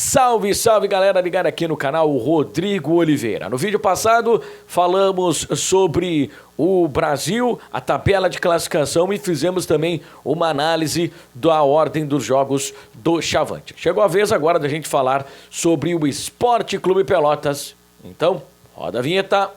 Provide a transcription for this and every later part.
Salve, salve galera ligada aqui no canal Rodrigo Oliveira. No vídeo passado falamos sobre o Brasil, a tabela de classificação e fizemos também uma análise da ordem dos jogos do Chavante. Chegou a vez agora da gente falar sobre o Esporte Clube Pelotas. Então, roda a vinheta.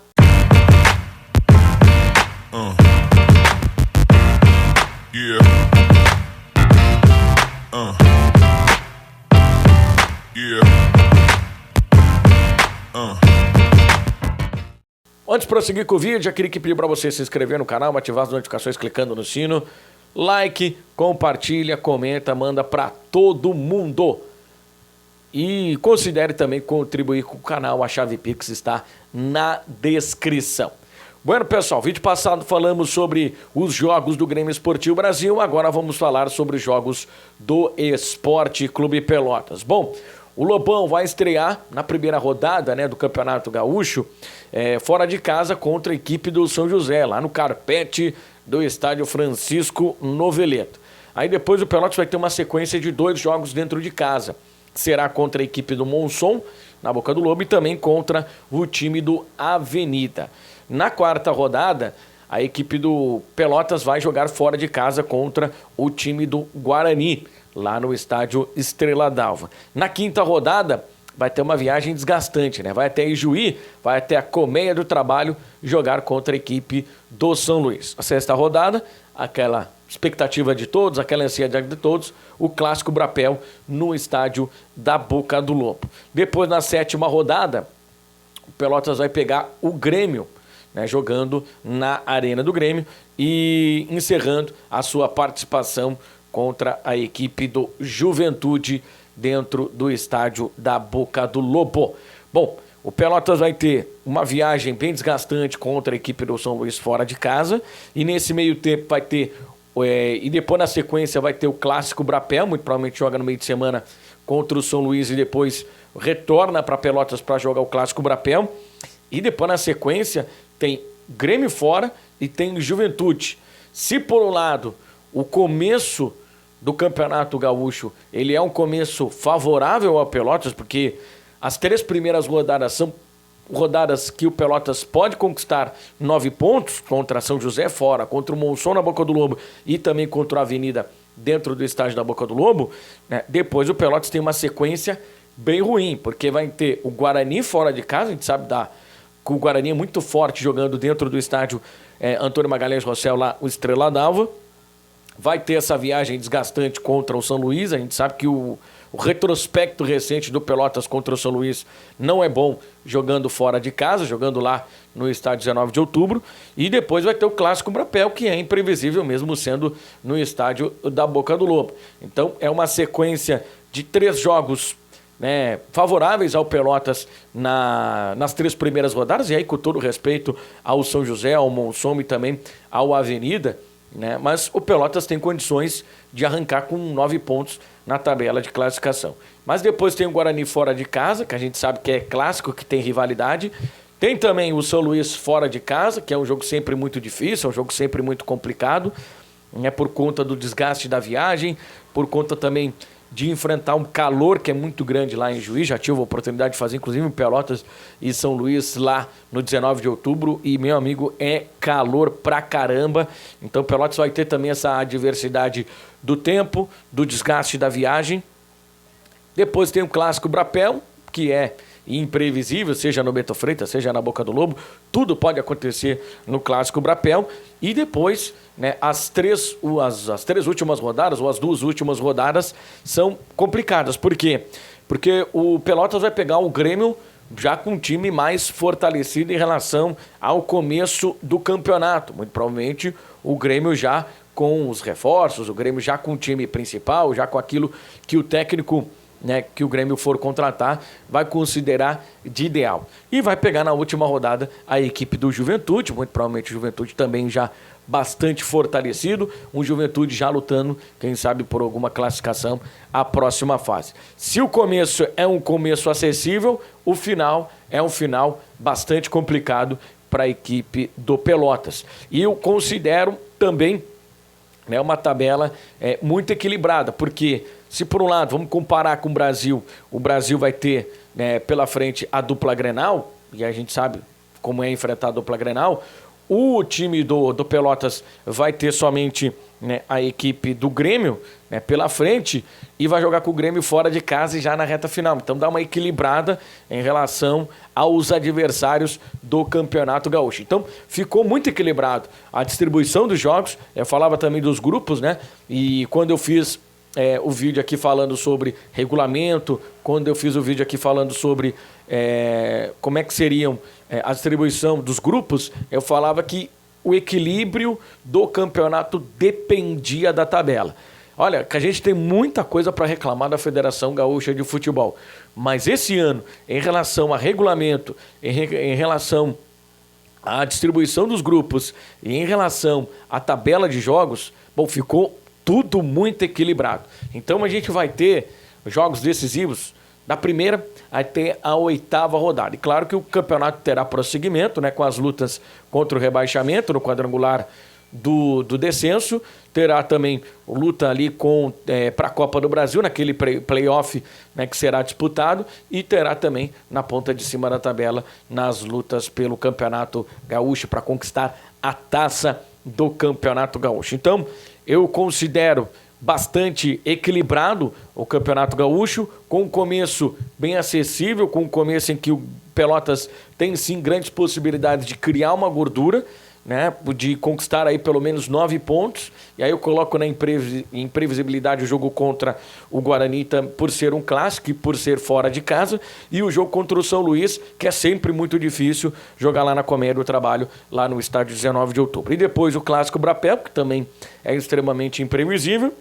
Antes de prosseguir com o vídeo, já queria pedir para você se inscrever no canal, ativar as notificações clicando no sino, like, compartilha, comenta, manda para todo mundo. E considere também contribuir com o canal, a chave Pix está na descrição. Bueno, pessoal, vídeo passado falamos sobre os jogos do Grêmio Esportivo Brasil, agora vamos falar sobre os jogos do Esporte Clube Pelotas. Bom, o Lobão vai estrear na primeira rodada, do Campeonato Gaúcho, fora de casa contra a equipe do São José, lá no carpete do estádio Francisco Noveleto. Aí depois o Pelotas vai ter uma sequência de 2 jogos dentro de casa. Será contra a equipe do Monson, na Boca do Lobo, e também contra o time do Avenida. Na quarta rodada, a equipe do Pelotas vai jogar fora de casa contra o time do Guarani, lá no estádio Estrela d'Alva. Na quinta rodada, vai ter uma viagem desgastante, Vai até Ijuí, vai até a Colmeia do Trabalho jogar contra a equipe do São Luís. A sexta rodada, aquela expectativa de todos, aquela ansiedade de todos, o clássico Brapel no estádio da Boca do Lobo. Depois, na sétima rodada, o Pelotas vai pegar o Grêmio, jogando na Arena do Grêmio e encerrando a sua participação contra a equipe do Juventude dentro do estádio da Boca do Lobo. Bom, o Pelotas vai ter uma viagem bem desgastante contra a equipe do São Luís fora de casa e nesse meio tempo vai ter, e depois na sequência vai ter o clássico Brapel, muito provavelmente joga no meio de semana contra o São Luís e depois retorna para Pelotas para jogar o clássico Brapel e depois na sequência tem Grêmio fora e tem Juventude. Se por um lado o começo do Campeonato Gaúcho ele é um começo favorável ao Pelotas, porque as 3 primeiras rodadas são rodadas que o Pelotas pode conquistar 9 pontos contra São José fora, contra o Monson na Boca do Lobo e também contra a Avenida dentro do estádio da Boca do Lobo, Depois o Pelotas tem uma sequência bem ruim, porque vai ter o Guarani fora de casa, a gente sabe que o Guarani é muito forte jogando dentro do estádio Antônio Magalhães Rossell, lá o Estrela d'Alva. Vai ter essa viagem desgastante contra o São Luís. A gente sabe que o retrospecto recente do Pelotas contra o São Luís não é bom jogando fora de casa, jogando lá no estádio 19 de outubro. E depois vai ter o clássico Brapel, que é imprevisível mesmo sendo no estádio da Boca do Lobo. Então é uma sequência de 3 jogos favoráveis ao Pelotas nas 3 primeiras rodadas, e aí com todo respeito ao São José, ao Monson e também ao Avenida, mas o Pelotas tem condições de arrancar com 9 pontos na tabela de classificação. Mas depois tem o Guarani fora de casa, que a gente sabe que é clássico, que tem rivalidade. Tem também o São Luís fora de casa, que é um jogo sempre muito difícil, é um jogo sempre muito complicado, por conta do desgaste da viagem, por conta também de enfrentar um calor que é muito grande lá em Juiz. Já tive a oportunidade de fazer, inclusive, Pelotas e São Luís lá no 19 de outubro. E, meu amigo, é calor pra caramba. Então, Pelotas vai ter também essa adversidade do tempo, do desgaste da viagem. Depois tem o clássico Brapel, que é imprevisível, seja no Bento Freitas, seja na Boca do Lobo. Tudo pode acontecer no clássico Brapel. E depois, as 3 últimas rodadas, ou as 2 últimas rodadas, são complicadas. Por quê? Porque o Pelotas vai pegar o Grêmio já com um time mais fortalecido em relação ao começo do campeonato. Muito provavelmente o Grêmio já com os reforços, o Grêmio já com o time principal, já com aquilo que o técnico que o Grêmio for contratar, vai considerar de ideal. E vai pegar na última rodada a equipe do Juventude, muito provavelmente o Juventude também já bastante fortalecido, um Juventude já lutando, quem sabe por alguma classificação, à próxima fase. Se o começo é um começo acessível, o final é um final bastante complicado para a equipe do Pelotas. E eu considero também uma tabela muito equilibrada, porque se por um lado, vamos comparar com o Brasil vai ter pela frente a dupla Grenal, e a gente sabe como é enfrentar a dupla Grenal, o time do Pelotas vai ter somente a equipe do Grêmio pela frente e vai jogar com o Grêmio fora de casa e já na reta final. Então dá uma equilibrada em relação aos adversários do Campeonato Gaúcho. Então ficou muito equilibrado a distribuição dos jogos. Eu falava também dos grupos, e quando eu fiz o vídeo aqui falando sobre regulamento, quando eu fiz o vídeo aqui falando sobre como é que seriam a distribuição dos grupos, eu falava que o equilíbrio do campeonato dependia da tabela. Olha, que a gente tem muita coisa para reclamar da Federação Gaúcha de Futebol, mas esse ano, em relação a regulamento, em relação à distribuição dos grupos e em relação à tabela de jogos, ficou tudo muito equilibrado. Então a gente vai ter jogos decisivos da primeira até a 8ª rodada. E claro que o campeonato terá prosseguimento, com as lutas contra o rebaixamento no quadrangular do descenso. Terá também luta ali para a Copa do Brasil, naquele playoff que será disputado. E terá também na ponta de cima da tabela nas lutas pelo Campeonato Gaúcho para conquistar a taça do Campeonato Gaúcho. Então, eu considero bastante equilibrado o Campeonato Gaúcho, com um começo bem acessível, com um começo em que o Pelotas tem sim grandes possibilidades de criar uma gordura, de conquistar aí pelo menos 9 pontos, e aí eu coloco na imprevisibilidade o jogo contra o Guarani por ser um clássico e por ser fora de casa, e o jogo contra o São Luís, que é sempre muito difícil jogar lá na Comédia do Trabalho, lá no estádio 19 de outubro. E depois o clássico Brapel, que também é extremamente imprevisível,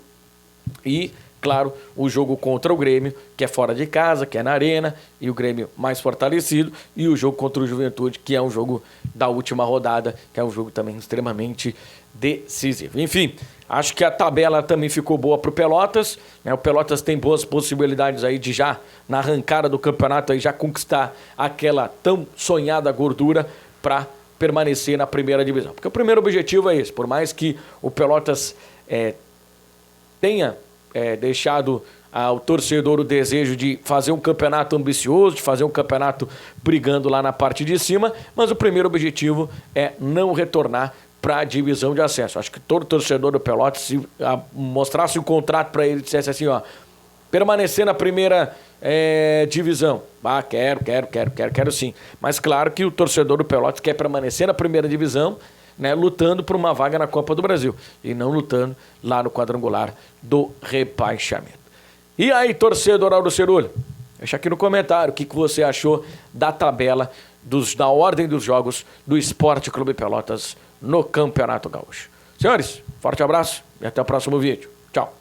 e claro, o jogo contra o Grêmio, que é fora de casa, que é na Arena, e o Grêmio mais fortalecido, e o jogo contra o Juventude, que é um jogo da última rodada, que é um jogo também extremamente decisivo. Enfim, acho que a tabela também ficou boa para o Pelotas, o Pelotas tem boas possibilidades aí de já, na arrancada do campeonato, aí já conquistar aquela tão sonhada gordura para permanecer na primeira divisão. Porque o primeiro objetivo é esse, por mais que o Pelotas tenha deixado ao torcedor o desejo de fazer um campeonato ambicioso, de fazer um campeonato brigando lá na parte de cima, mas o primeiro objetivo é não retornar para a divisão de acesso. Acho que todo torcedor do Pelotas, se mostrasse um contrato para ele e dissesse assim, permanecer na primeira divisão. Quero sim. Mas claro que o torcedor do Pelotas quer permanecer na primeira divisão, lutando por uma vaga na Copa do Brasil e não lutando lá no quadrangular do rebaixamento. E aí, torcedor Auro Cerulho, deixa aqui no comentário o que você achou da tabela da ordem dos jogos do Esporte Clube Pelotas no Campeonato Gaúcho. Senhores, forte abraço e até o próximo vídeo. Tchau.